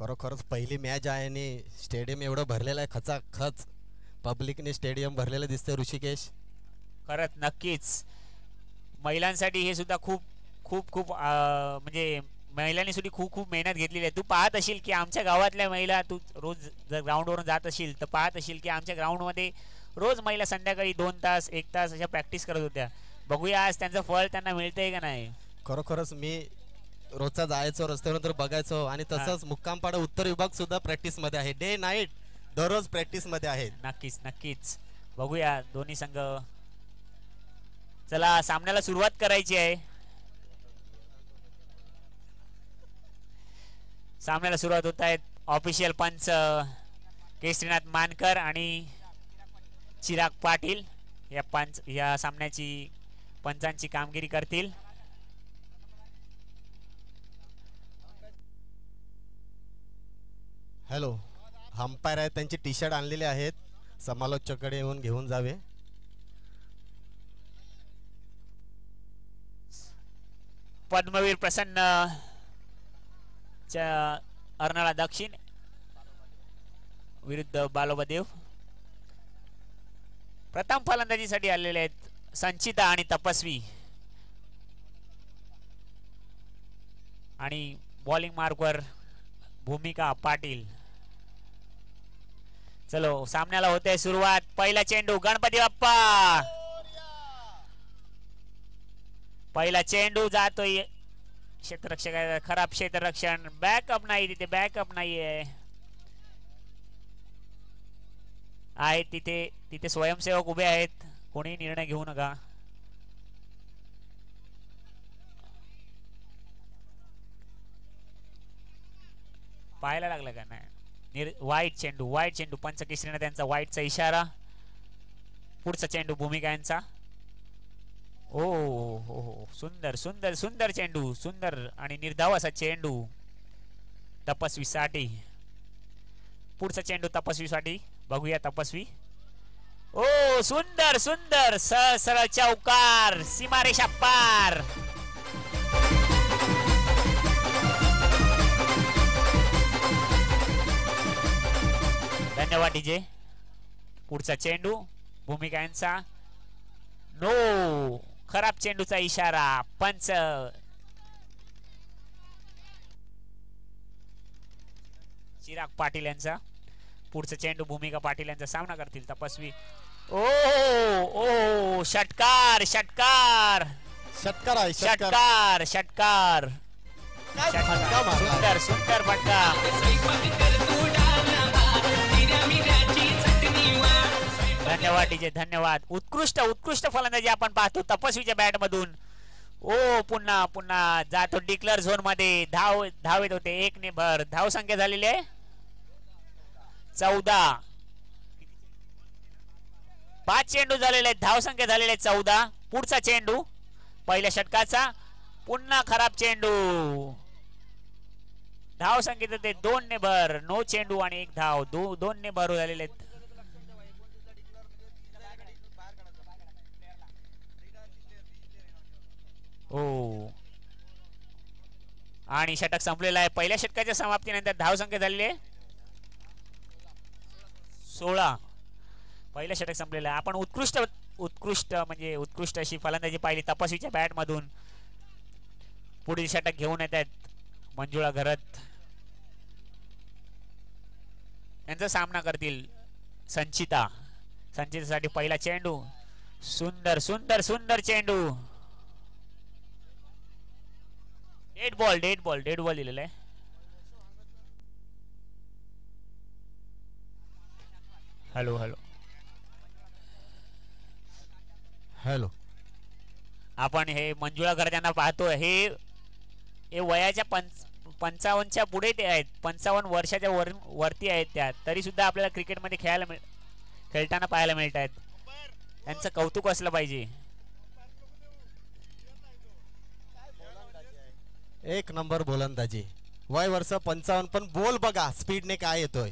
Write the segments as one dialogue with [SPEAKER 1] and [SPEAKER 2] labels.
[SPEAKER 1] खरोखरच पहिली मॅच आहे आणि स्टेडियम एवढं भरलेलं आहे, खचाखच पब्लिकने स्टेडियम भरलेलं दिसतंय ऋषिकेश.
[SPEAKER 2] खरंच नक्कीच महिलांसाठी हे सुद्धा खूप खूप खूप म्हणजे महिलांनी सुद्धा खूप खूप मेहनत घेतलेली आहे. तू पाहत असशील की आमच्या गावातल्या महिला, तू रोज जर ग्राउंडवरून जात असशील तर पाहत असशील की आमच्या ग्राउंडमध्ये रोज महिला संध्याकाळी 2 तास 1 तास अशा प्रॅक्टिस करत होत्या. बघूया आज त्यांचं फळ त्यांना मिळतंय का नाही.
[SPEAKER 1] खरोखरच मी रोजचा जायचो रस्त्यावरून तर बघायचो आणि तसंच मुक्कामपाडा उत्तर विभाग सुद्धा प्रॅक्टिस मध्ये आहे. डे नाईट दररोज प्रॅक्टिस मध्ये आहे.
[SPEAKER 2] नक्कीच नक्कीच बघूया दोन्ही संघ. चला सामन्याला सुरुवात करायची आहे. सामन्याला सुरुवात होत आहेत. ऑफिशियल पंच केशरीनाथ मानकर आणि चिराग पाटील या सामन्याची पंचांची कामगिरी करतील.
[SPEAKER 1] हॅलो, अंपायर आहेत त्यांचे टी शर्ट आणलेले आहेत, समालोचकाकडे येऊन घेऊन जावे.
[SPEAKER 2] पद्मवीर प्रसन्न अर्नाळा दक्षिण विरुद्ध बालोबदेव. प्रथम फलंदाजीसाठी आलेले आहेत संचिता आणि तपस्वी आणि बॉलिंग मार्कवर भूमिका पाटील. चलो सामन्याला होते सुरुवात. पहिला चेंडू गणपती बाप्पा. पहिला चेंडू जातोय क्षेत्ररक्षक खराब क्षेत्ररक्षण. बॅकअप नाही तिथे, बॅकअप नाहीये आहे तिथे स्वयंसेवक उभे आहेत. कोणी निर्णय घेऊ नका. पाहायला लागलं का नाही. वाईट चेंडू पंच केसरीने त्यांचा वाईटचा इशारा. पुढचा चेंडू भूमिका यांचा. ओ हो सुंदर सुंदर सुंदर चेंडू, सुंदर आणि निर्धाव असा चेंडू तपस्वीसाठी. पुढचा चेंडू तपस्वीसाठी. बघूया तपस्वी. ओ सुंदर सुंदर सरळ चौकार, सीमारेषा पार. धन्यवाद डीजे. पुढचा चेंडू भूमिका यांचा. नो, खराब चेंडूचा इशारा. पंच चिराग पाटील यांचा. पुढचा चेंडू भूमिका पाटील यांचा सामना करतील तपस्वी. ओ ओ षटकार षटकार
[SPEAKER 1] षटकार
[SPEAKER 2] षटकार षटकार. सुंदर सुंदर फटका. धन्यवाद डीजे, धन्यवाद. उत्कृष्ट उत्कृष्ट फलंदाजी आपण पाहतो तपस्वीच्या बॅट मधून. ओ पुन्हा पुन्हा जातो डिक्लेअर झोन मध्ये. धावेत होते 1 ने भर. धाव संख्या झालेली आहे 14. 5 चेंडू झालेले आहेत. धाव संख्या झालेली आहे 14. पुढचा चेंडू पहिल्या षटकाचा. पुन्हा खराब चेंडू. धाव संख्येत होते 2 ने भर. नो चेंडू आणि 1 धाव. 2 ने भर झालेले आहेत. ओ आणि षटक संपलेला आहे. पहिल्या षटकाच्या समाप्तीनंतर धाव संख्या झालेली आहे 16. पहिलं षटक संपलेलं आहे. आपण उत्कृष्ट अशी फलंदाजी पाहिली तपस्वीच्या बॅट मधून. पुढील षटक घेऊन येत आहेत मंजुळा घरत. यांचा सामना करतील संचितासाठी पहिला चेंडू. सुंदर सुंदर सुंदर चेंडू. डेड बॉल दिलेला आहे. Hello hello
[SPEAKER 1] hello.
[SPEAKER 2] आपण हे मंजुळा घरच्यांना पाहतो. हे वयाच्या 55च्या पुढे ते आहेत. 55 वर्षाच्या वरती आहेत त्या. तरी सुद्धा आपल्याला क्रिकेटमध्ये खेळताना पाहायला मिळत आहेत. त्यांचं कौतुक असलं पाहिजे.
[SPEAKER 1] एक नंबर गोलंदाजी. वय वर्ष 55 पण बोल बघा स्पीडने काय येतोय.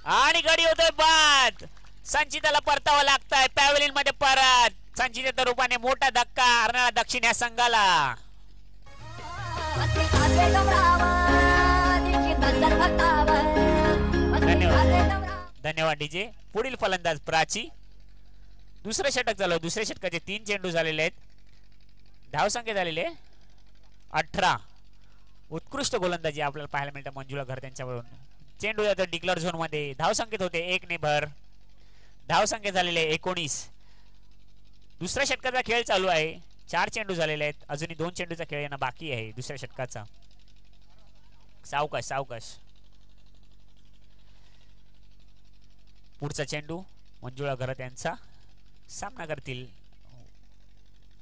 [SPEAKER 2] आणि गडी होतोय बाद. संचिताला परतावं लागतंय पॅव्हलियन मध्ये परत. संचिताच्या रूपाने मोठा धक्का अर्नाळा दक्षिण या संघाला. धन्यवाद धन्यवाद डीजे. पुढील फलंदाज प्राची. दुसरं षटक झालं. दुसऱ्या षटकाचे 3 चेंडू झालेले आहेत. धावसंख्या झालेले 18. उत्कृष्ट गोलंदाजी आपल्याला पाहायला मिळतं मंजुळा घर त्यांच्यावरून. चेंडू जातो डिक्लेअर झोन मध्ये. धावसंख्येत होते 1 ने भर. धावसंख्या झालेले 19. दुसऱ्या षटकाचा खेळ चालू आहे. 4 चेंडू झालेले आहेत. अजूनही 2 चेंडूचा खेळ येणं बाकी आहे दुसऱ्या षटकाचा. सावकाश सावकाश. पुढचा चेंडू मंजुळा घरत यांचा सामना करतील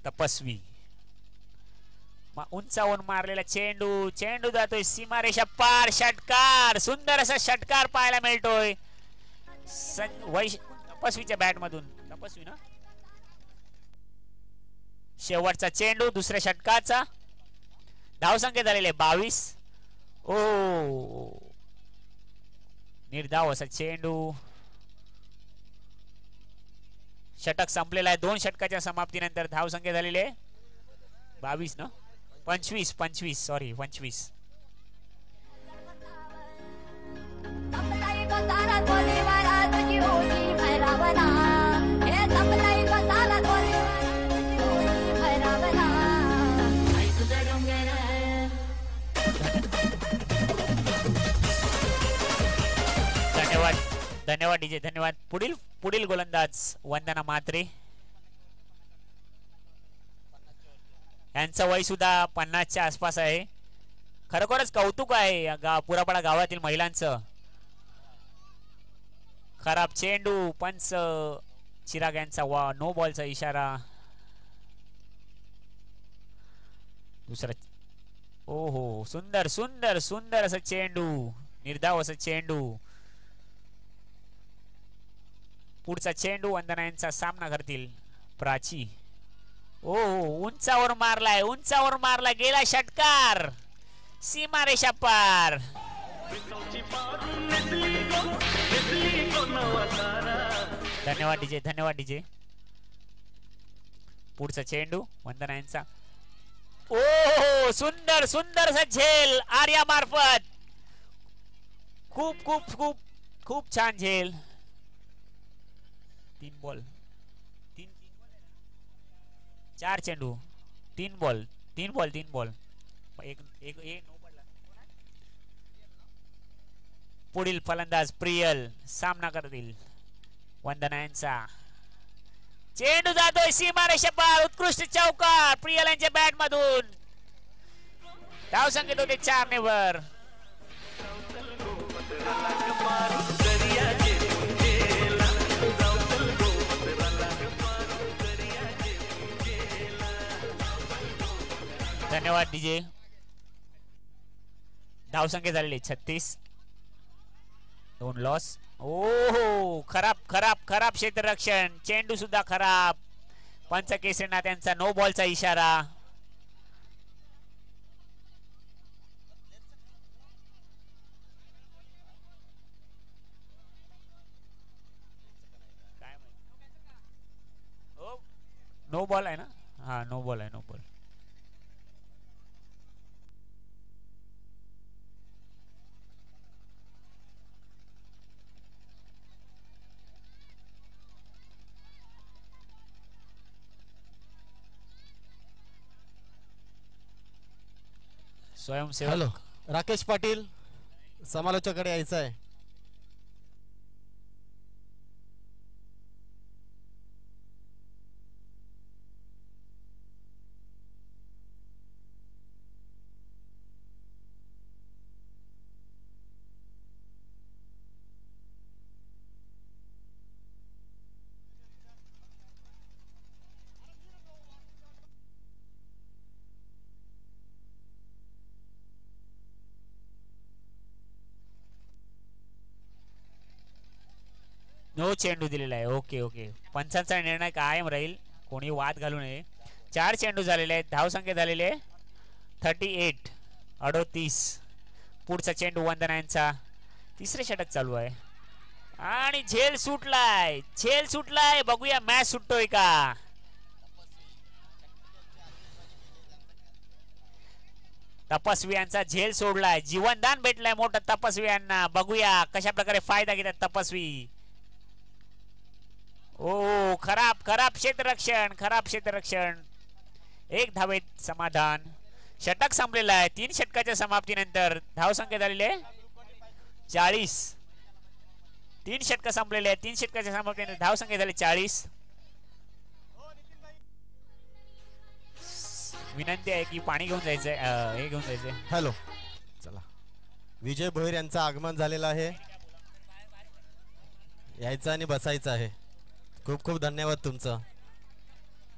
[SPEAKER 2] तपस्वी. उंचावून मारलेला चेंडू. चेंडू जातोय सीमारेषा पार. षटकार. सुंदर असा षटकार पाहायला मिळतोय तपस्वीच्या बॅट मधून. तपस्वी ना. शेवटचा चेंडू दुसऱ्या षटकाचा. धावसंख्या झालेले 22. ओ निर्धाव असा चेंडू. षटक संपलेला आहे. 2 षटकाच्या समाप्तीनंतर धावसंख्या झालेली आहे 22 ना. 25 सॉरी 25. धन्यवाद धन्यवाद डीजे धन्यवाद. पुढील गोलंदाज वंदना म्हात्रे. यांचं वय सुद्धा 50च्या आसपास आहे. खरोखरच कौतुक आहे पुरापाडा गावातील महिलांचं. खराब चेंडू. पंच चिराग यांचा नो बॉलचा इशारा. दुसरा. ओहो सुंदर सुंदर सुंदर असं चेंडू. निर्धाव असं चेंडू. पुढचा चेंडू वंदना यांचा सामना करतील प्राची. ओ उंचावर मारलाय. उंचावर मारला गेला षटकार. सीमारेषा पार. धन्यवाद डीजे धन्यवाद डीजे. पुढचा चेंडू वंदना यांचा. ओ सुंदर सुंदर सा झेल आर्या मार्फत. खूप खूप खूप खूप छान झेल. 3 बॉल 4 चेंडू 3 बॉल 3 बॉल 3 बॉल. एक नो पडला. पुढील फलंदाज प्रियल सामना करतील वंदना यांचा. चेंडू जातोय सीमारेषा पार. उत्कृष्ट चौकार प्रियल यांच्या बॅट मधून. धाव संख्येत होते 4 ने वर. धन्यवाद डीजे. धावसंख्या झालेली 36. 2 लॉस. ओहो खराब खराब खराब क्षेत्ररक्षण. चेंडू सुद्धा खराब. पंच केसरीना त्यांचा नो बॉलचा इशारा. नो बॉल आहे ना. हा नो बॉल आहे. No ball. स्वयंसेवक.
[SPEAKER 1] हॅलो राकेश पाटील समालोचकाकडे यायचं आहे.
[SPEAKER 2] नो चेंडू दिलेला आहे. Okay okay. पंचांचा निर्णय कायम राहील. कोणी वाद घालू नये. 4 चेंडू झालेले आहेत. धावसंख्या झालेले 38 38. पुढचा चेंडू वंदना यांचा. तिसरे षटक चालू आहे आणि झेल सुटलाय. झेल सुटलाय. बघूया मॅच सुटतोय का. तपस्वी यांचा झेल सोडलाय, जीवनदान भेटलंय मोठं तपस्वी यांना. बघूया कशा प्रकारे फायदा घेतात तपस्वी. ओ खराब खराब क्षेत्ररक्षण, खराब क्षेत्ररक्षण. एक धावेत समाधान. षटक संपलेलं आहे. 3 षटकाच्या समाप्तीनंतर धावसंख्या झालेली आहे 40. 3 षटक संपलेले आहेत. 3 षटकाच्या समाप्तीनंतर धावसंख्या झाली 40. विनंती आहे की पाणी घेऊन जायचंय, हे घेऊन जायचंय.
[SPEAKER 1] हॅलो, चला. विजय भोईर यांचं आगमन झालेलं आहे. यायचं आणि बसायचं आहे. खूप खूप धन्यवाद तुमचं.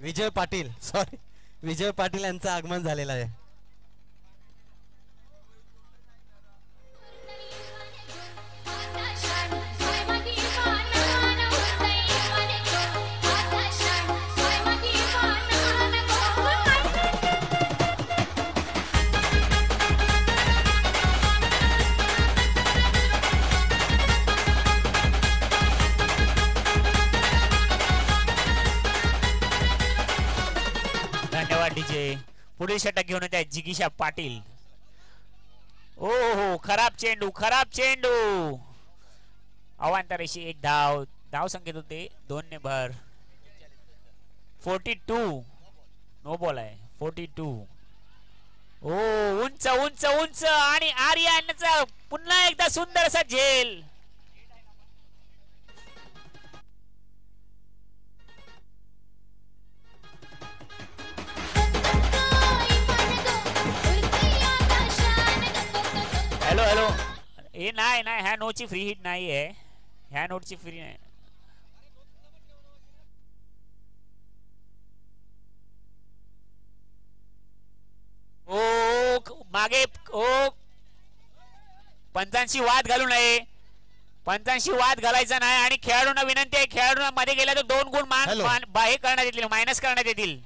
[SPEAKER 1] विजय पाटील, सॉरी, विजय पाटील यांचं आगमन झालेलं आहे.
[SPEAKER 2] डीजे. पुढील षटक घेऊन येत आहेत जिगीषा पाटील. ओ हो, खराब चेंडू, खराब चेंडू. अवांतरेशी 1 धाव. धाव संख्येत होते 2 ने भर. 42 नो बॉल आहे. 42. ओ उंच उंच उंच आणि आर्यनचा पुन्हा एकदा सुंदर असा झेल. हॅलो हॅलो, हे नाही नाही, ह्या नोटची फ्री हिट नाही आहे. ह्या नोटची फ्री नाही. ओ मागे, ओ पंचांशी वाद घालू नये. पंचांशी वाद घालायचा नाही. आणि खेळाडूंना विनंती आहे, खेळाडूंना मध्ये गेला तर 2 गुण हे करण्यात येतील, मायनस करण्यात येतील.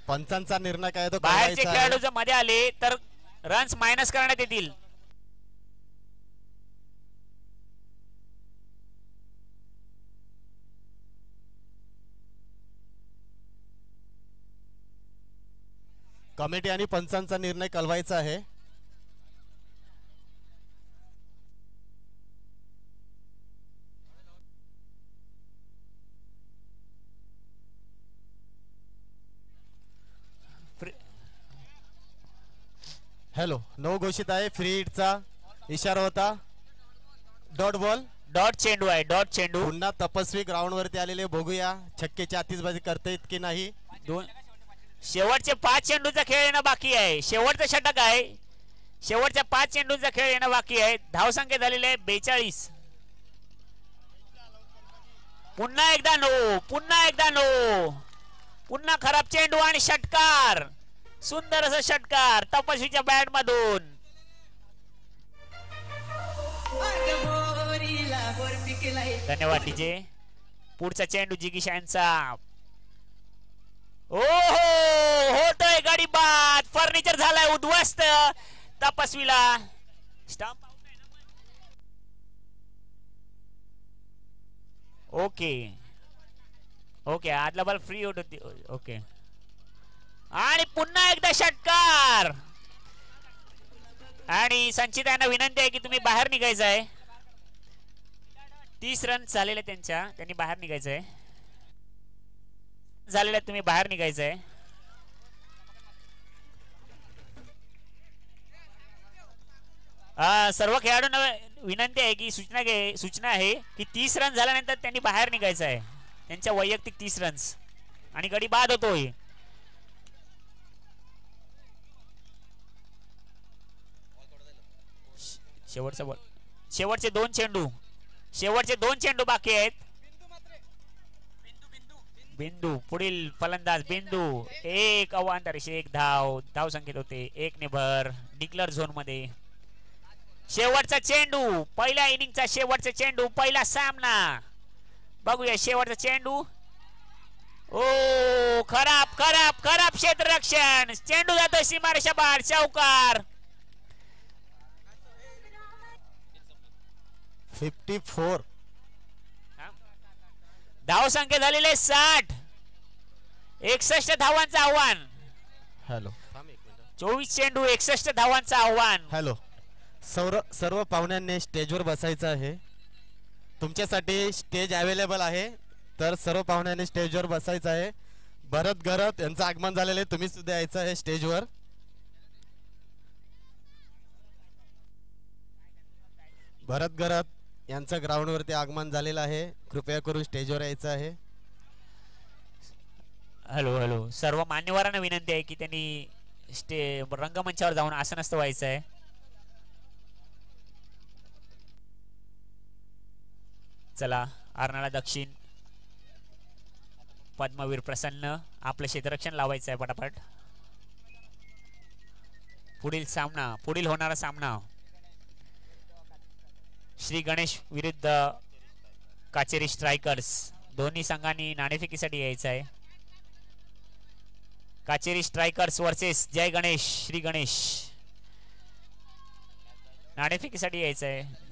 [SPEAKER 1] पंचांचा निर्णय काय तो
[SPEAKER 2] बाहेरचे खेळाडू जर मध्ये आले तर रन्स मायनस करण्यात येतील.
[SPEAKER 1] कमिटी आणि पंचांचा निर्णय कळवायचा आहे. हॅलो, नो घोषित आहे. फ्री हिटचा इशारा होता. डॉट बॉल,
[SPEAKER 2] डॉट चेंडू आहे, डॉट चेंडू.
[SPEAKER 1] पुन्हा तपस्वी ग्राउंड वरती आलेले. बघूया छक्केची आतिषबाजी करतायत की नाही.
[SPEAKER 2] शेवटचे 5 चेंडूचा खेळ येणं बाकी आहे. शेवटचं षटक आहे. शेवटच्या 5 चेंडूचा खेळ येणं बाकी आहे. धावसंख्या झालेली आहे 42. पुन्हा एकदा नो, पुन्हा एकदा नो. पुन्हा खराब चेंडू आणि षटकार. सुंदर असं षटकार तपस्वीच्या बॅट मधून. धन्यवाद डीजे. पुढचा चेंडू जिगीषा यांचा. ओ होतोय गडी बाद. फर्निचर झालाय उद्ध्वस्त. तपस्वीला स्टंप. ओके ओके, आदला बॉल फ्री आउट होती. ओके, आणि पुन्हा एकदा षटकार. आणि संचित यांना विनंती आहे की तुम्ही बाहेर निघायचं आहे. 30 रन झालेले त्यांच्या, त्यांनी बाहेर निघायचं आहे. झालेल्या तुम्ही बाहेर निघायचं आहे. सर्व खेळाडूंना विनंती आहे की सूचना आहे की 30 रन झाल्यानंतर त्यांनी बाहेर निघायचं आहे. त्यांच्या वैयक्तिक 30 रन्स आणि गडी बाद होतोय. शेवटचा बॉल, शेवटचे 2 चेंडू, शेवटचे 2 चेंडू बाकी आहेत. बिंदू, पुढील फलंदाज बिंदू. 1 अवांतरेषे 1 धाव. धाव संख्येत होते 1 ने भर. डिक्लर झोन मध्ये शेवटचा चेंडू, पहिल्या इनिंगचा शेवटचा चेंडू, पहिला सामना. बघूया शेवटचा चेंडू. ओ खराब खराब खराब क्षेत्ररक्षण. चेंडू जातो सीमारेषा बाहेर. चौकार.
[SPEAKER 1] 54.
[SPEAKER 2] धाव संख्या झालेले 60. 61 धावांचं आव्हान.
[SPEAKER 1] हॅलो
[SPEAKER 2] 24 चेंडू 61 धावांचं आव्हान.
[SPEAKER 1] हॅलो. सर्व पाहुण्यांनी स्टेजवर बसायचं आहे. तुमच्यासाठी स्टेज अवेलेबल आहे, तर सर्व पाहुण्यांनी स्टेजवर बसायचं आहे. भरत गरत यांचं आगमन झालेलं आहे, तुम्ही सुद्धा यायचं आहे स्टेजवर. भरत गरत यांचं ग्राउंडवरती आगमन झालेलं आहे, कृपया करून स्टेजवर यायचं आहे.
[SPEAKER 2] Hello hello. सर्व मान्यवरांना विनंती आहे की त्यांनी रंगमंचावर जाऊन आसनस्थ व्हायचं आहे. चला, अर्नाळा दक्षिण पद्मवीर प्रसन्न आपलं क्षेत्ररक्षण लावायचं आहे पटापट. पुढील होणारा सामना श्री गणेश विरुद्ध काचेरी स्ट्रायकर्स. दोन्ही संघांनी नाणेफेकीसाठी यायचं आहे. Kacheri strikers versus Jai Ganesh Shri Ganesh. नाणेफेकीसाठी यायचं आहे.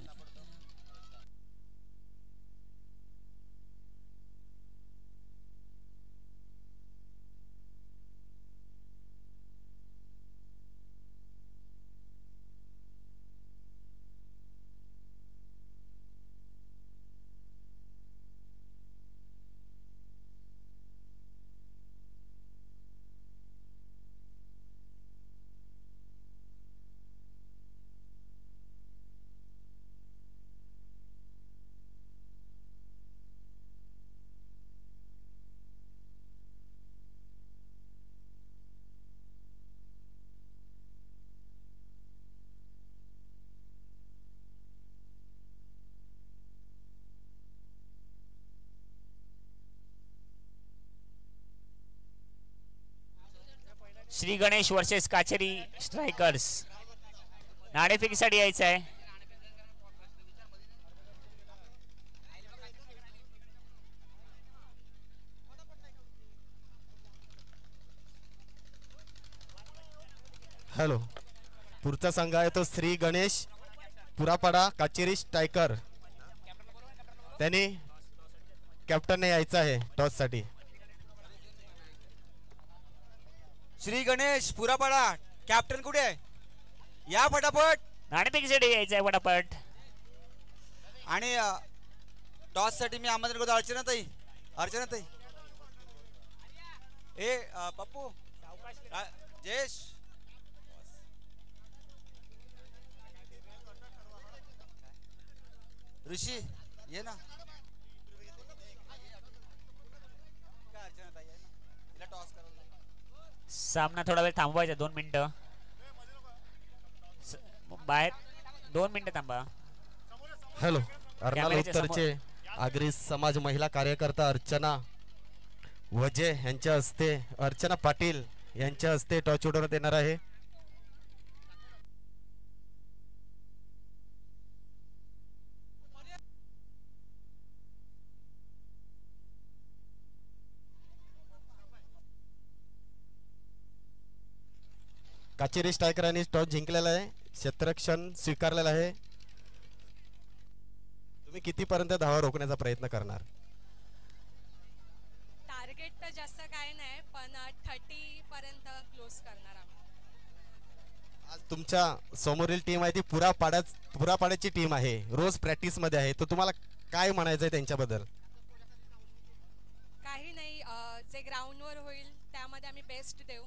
[SPEAKER 2] Shri Ganesh versus Kacheri strikers. नाणेफेकीसाठी यायचं आहे.
[SPEAKER 1] हॅलो. पुढचा संघ आहे तो श्री गणेश पुरापाडा काचेरी स्ट्रायकर. त्यांनी कॅप्टनने यायचं आहे टॉस साठी.
[SPEAKER 3] श्री गणेश पुरापाडा कॅप्टन कुठे आहे? या फटाफट.
[SPEAKER 2] नाणेफेकीसाठी यायचं आहे पटापट.
[SPEAKER 3] आणि टॉस साठी मी आमंत्रण करतो अर्चनाताई. अर्चनाताई, ए पप्पू, जयेश, ऋषी ये ना.
[SPEAKER 2] सामना थोडा वेळ थांबवायचा. 2 मिनिटं बाहेर. 2 मिनिटं थांबा.
[SPEAKER 1] हॅलो. अर्नाळा उत्तरचे आगरी समाज महिला कार्यकर्ता अर्चना वजे यांच्या हस्ते, अर्चना पाटील यांच्या हस्ते टॉस उडवण्यात येणार आहे. काचेरी स्ट्रायकरांनी टॉस जिंकलेला आहे, क्षेत्ररक्षण स्वीकारलेलं आहे. तुम्ही कितीपर्यंत धावा रोखण्याचा प्रयत्न करणार?
[SPEAKER 4] टार्गेट तर जास्त काय नाही, पण 30 पर्यंत क्लोज करणार आम्ही.
[SPEAKER 1] आज तुमच्या समोरील टीम आहे ती पुरापाड्याची टीम आहे, रोज प्रॅक्टिस मध्ये आहे, तर तुम्हाला काय म्हणायचं आहे त्यांच्याबद्दल?
[SPEAKER 4] काही नाही, जे ग्राउंडवर होईल त्यामध्ये आम्ही बेस्ट देऊ,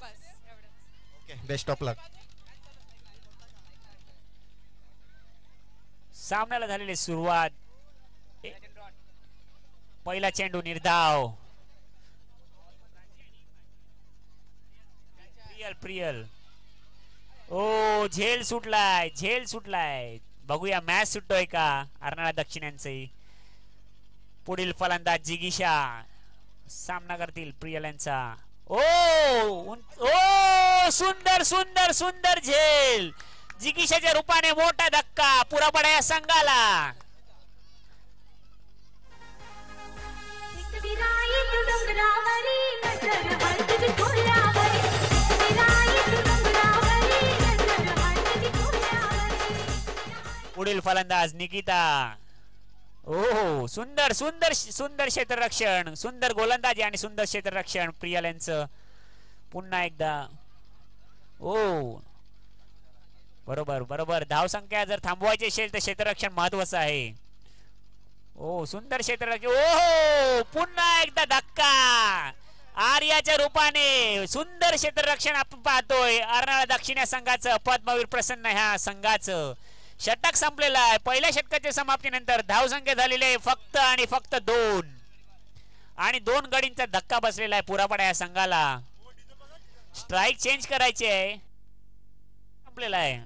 [SPEAKER 4] बस एवढंच.
[SPEAKER 1] ओके, बेस्ट ऑफ लक.
[SPEAKER 2] सामन्याला झालेली सुरुवात. पहिला चेंडू निर्धाव. प्रियल ओ झेल सुटलाय. बघूया मॅच सुटतोय का अर्नाळा दक्षिण यांचंही. पुढील फलंदाज जिगीशा सामना करतील प्रियल यांचा. ओ सुंदर झेल. जिगीशाच्या रूपाने मोठा धक्का पुरापाडा या संघाला. पुढील फलंदाज निकिता. ओ सुंदर क्षेत्ररक्षण, सुंदर गोलंदाजी आणि सुंदर क्षेत्ररक्षण प्रियल यांचं. पुन्हा एकदा ओ बरोबर बरोबर. धावसंख्या जर थांबवायची असेल तर क्षेत्ररक्षण महत्वाचं आहे. ओ सुंदर क्षेत्ररक्षण. ओ पुन्हा एकदा धक्का आर्याच्या रूपाने. सुंदर क्षेत्ररक्षण आपण पाहतोय अर्नाळा दक्षिण या संघाचं. पद्मवीर प्रसन्न ह्या संघाचं षटक संपलेलं आहे. पहिल्या षटकाच्या समाप्तीनंतर धावसंख्या झालेली आहे फक्त आणि फक्त 2 आणि 2 गडींचा धक्का बसलेला आहे पुरापाडा या संघाला. स्ट्राईक चेंज करायची आहे. संपलेला आहे.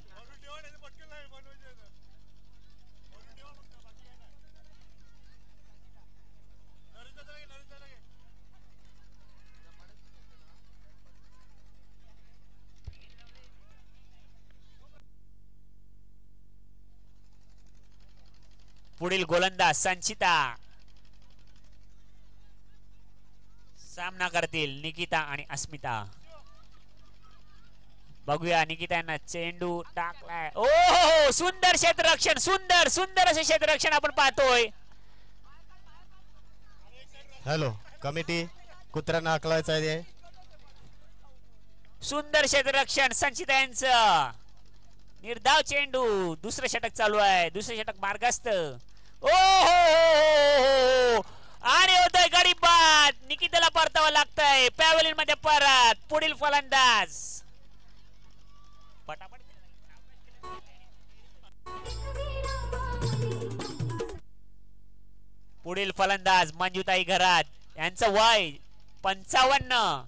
[SPEAKER 2] पुढील गोलंदाज संचिता सामना करतील निकिता आणि अस्मिता. बघूया निकिता यांना चेंडू टाकलाय. ओ सुंदर क्षेत्ररक्षण. सुंदर सुंदर असे क्षेत्ररक्षण आपण पाहतोय.
[SPEAKER 1] हॅलो कमिटी कुत्र्यांना हाकलायचं आहे.
[SPEAKER 2] सुंदर क्षेत्ररक्षण संचिता यांचं. निर्धाव चेंडू. दुसरं षटक चालू आहे. दुसरं षटक मार्गस्थ. ओ आणि होतोय गडी बाद. निकिताला परतावं लागतंय पॅव्हलियन मध्ये परत. पुढील फलंदाज पटापट. पुढील फलंदाज मंजुताई घरात. यांचं वय 55.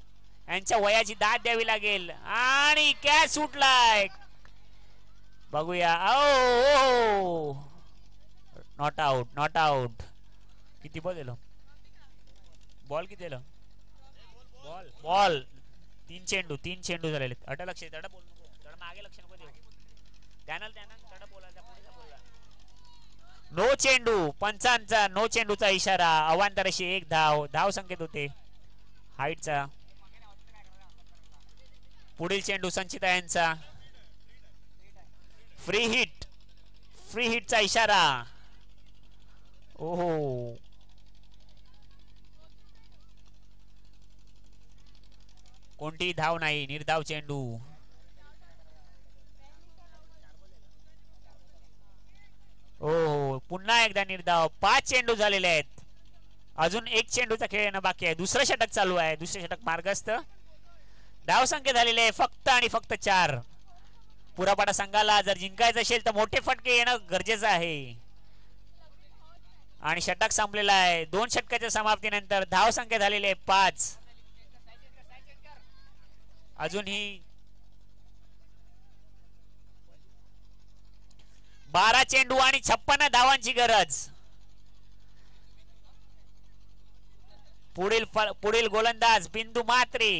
[SPEAKER 2] यांच्या वयाची दाद द्यावी लागेल आणि कॅच सुटलाय. बघूया. Oh not out not out. किती बॉल दिलं. बॉल किती दिलं. बॉल बॉल 3 चेंडू 3 चेंडू झालेले. अट लक्ष तड बोल नको. तड मागे लक्ष नको देऊ. त्यानं तड बोलायचा पुढे बोलला. नो चेंडू. पंचांचा नो चेंडूचा इशारा. अवांतर अशी 1 धाव. धाव संकेत होते हाईटचा. पुढील चेंडू संचिता यांचा. Free hit. फ्री हिटचा इशारा. ओहो कोणती धाव नाही. निर्धाव चेंडू. ओ पुन्हा एकदा निर्धाव. 5 चेंडू झालेले आहेत. अजून 1 चेंडूचा खेळ येणं बाकी आहे. दुसरं षटक चालू आहे. दुसरे षटक मार्गस्थ. धाव संख्या झालेली आहे फक्त आणि फक्त 4. पुरापाडा संघाला जर जिंकायचं असेल तर मोठे फटके येणं गरजेचं आहे. आणि षटक संपलेला आहे. 2 षटकाच्या समाप्तीनंतर धाव संख्या झालेली आहे 5. अजूनही 12 चेंडू आणि 56 धावांची गरज. पुढील गोलंदाज बिंदू मात्रे.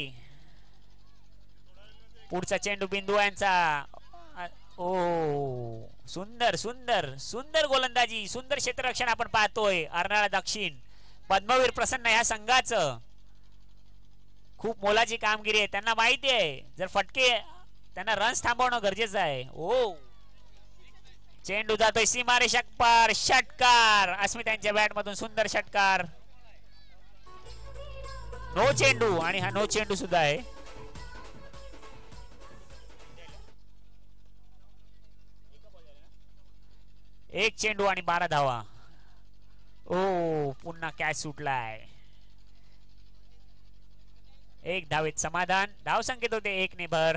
[SPEAKER 2] पुढचा चेंडू बिंदू यांचा. ओ सुंदर सुंदर सुंदर गोलंदाजी. सुंदर क्षेत्ररक्षण आपण पाहतोय अर्नाळा दक्षिण. पद्मवीर प्रसन्न ह्या संघाचं खूप मोलाची कामगिरी आहे. त्यांना माहिती आहे जर फटके त्यांना रन्स थांबवणं गरजेचं आहे. ओ चेंडू जातोय सीमारेषक पार. षटकार अस्मितांच्या बॅट मधून सुंदर षटकार. नो चेंडू आणि हा नो चेंडू सुद्धा आहे. एक चेंडू आणि 12 धावा. ओ पुन्हा कॅच सुटलाय. 1 धावेत समाधान. धाव संकेत होते 1 ने भर.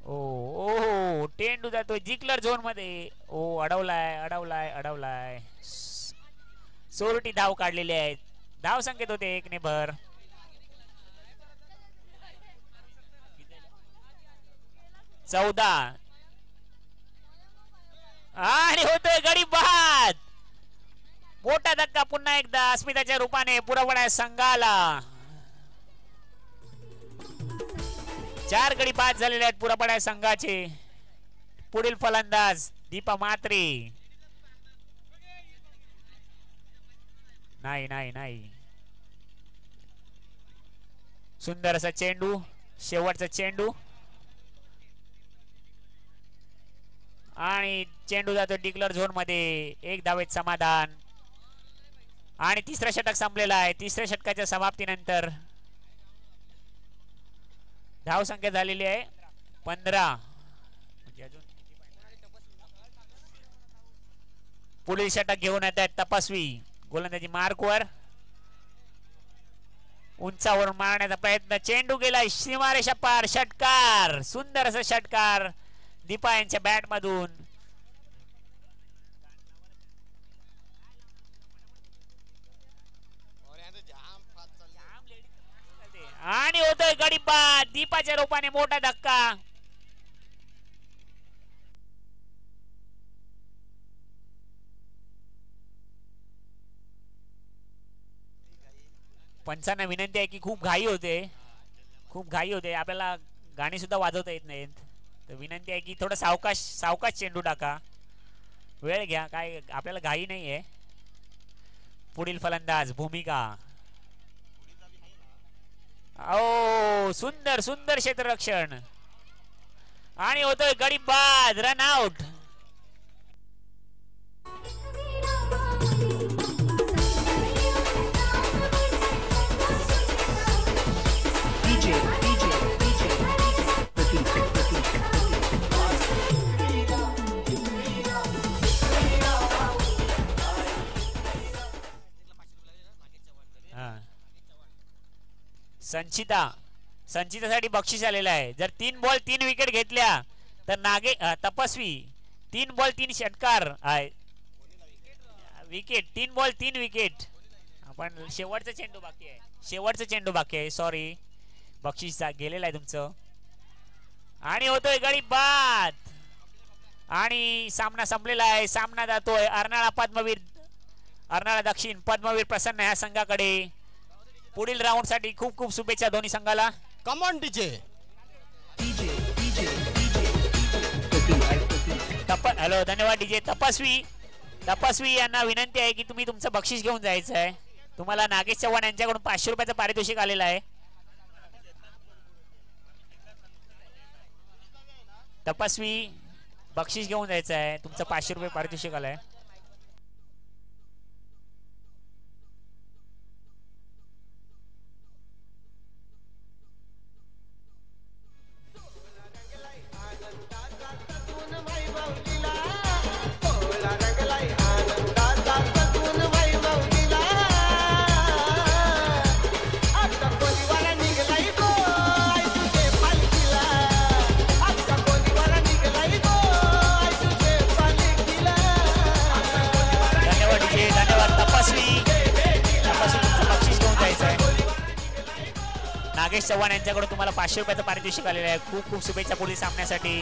[SPEAKER 2] ओ चेंडू जातोय जिकलर झोन मध्ये. ओ अडवलाय अडवलाय अडवलाय. सोरटी धाव काढलेली आहे. धाव संकेत होते 1 ने भर. चौदा आणि होतोय गडी बाद. मोठा धक्का पुन्हा एकदा अस्मिताच्या रूपाने पुरावडा संघाला. 4 गडी बाद झालेले आहेत पुरावडा संघाचे. पुढील फलंदाज दीपा मात्रे. नाही नाही नाही. सुंदर असा चेंडू. शेवटचा चेंडू आणि चेंडू जातो डिक्लर झोन मध्ये. 1 धावेत समाधान. आणि तिसरा षटक संपलेला आहे. तिसऱ्या षटकाच्या समाप्तीनंतर धाव संख्या झालेली आहे 15. पुढील षटक घेऊन येत आहेत तपस्वी. गोलंदाजी मार्कवर उंचावरून मारण्याचा प्रयत्न. चेंडू गेलाय सीमारेषा पार. षटकार. सुंदर असं षटकार दीपा यांच्या बॅट मधून. आणि होतोय गडी बाद. दीपाच्या रूपाने मोठा धक्का. पंचांना विनंती आहे की खूप घाई होते आपल्याला गाणी सुद्धा वाजवता येत नाहीत. तर विनंती आहे की थोडं सावकाश चेंडू टाका. वेळ घ्या. काय आपल्याला घाई नाहीये. पुढील फलंदाज भूमिका. ओ सुंदर क्षेत्ररक्षण आणि होतोय गडी बाद. Run out. संचितासाठी बक्षीस आलेलं आहे. जर 3 बॉल 3 विकेट घेतल्या तर तपस्वी 3 बॉल 3 षटकार आहे. Wicket 3 ball 3 wicket. आपण शेवटचा चेंडू बाकी आहे. सॉरी. बक्षीस गेलेलं आहे तुमचं. आणि होतोय गडी बाद. आणि सामना संपलेला आहे. सामना जातोय अर्नाळा दक्षिण पद्मवीर प्रसन्न ह्या संघाकडे. पुढील राऊंड साठी खूप खूप शुभेच्छा दोन्ही संघाला.
[SPEAKER 1] Come on DJ.
[SPEAKER 2] हॅलो धन्यवाद डीजे. तपस्वी यांना विनंती आहे की तुम्ही तुमचं बक्षीस घेऊन जायचं आहे. तुम्हाला नागेश चव्हाण यांच्याकडून 500 रुपयाचं पारितोषिक आलेलं आहे. तपस्वी बक्षीस घेऊन जायचं आहे. तुमचं 500 रुपये पारितोषिक आलंय. नागेश चव्हाण यांच्याकडून तुम्हाला 500 रुपयाचं पारितोषिक आलेलं आहे. खूप खूप शुभेच्छा पुढील सामन्यासाठी.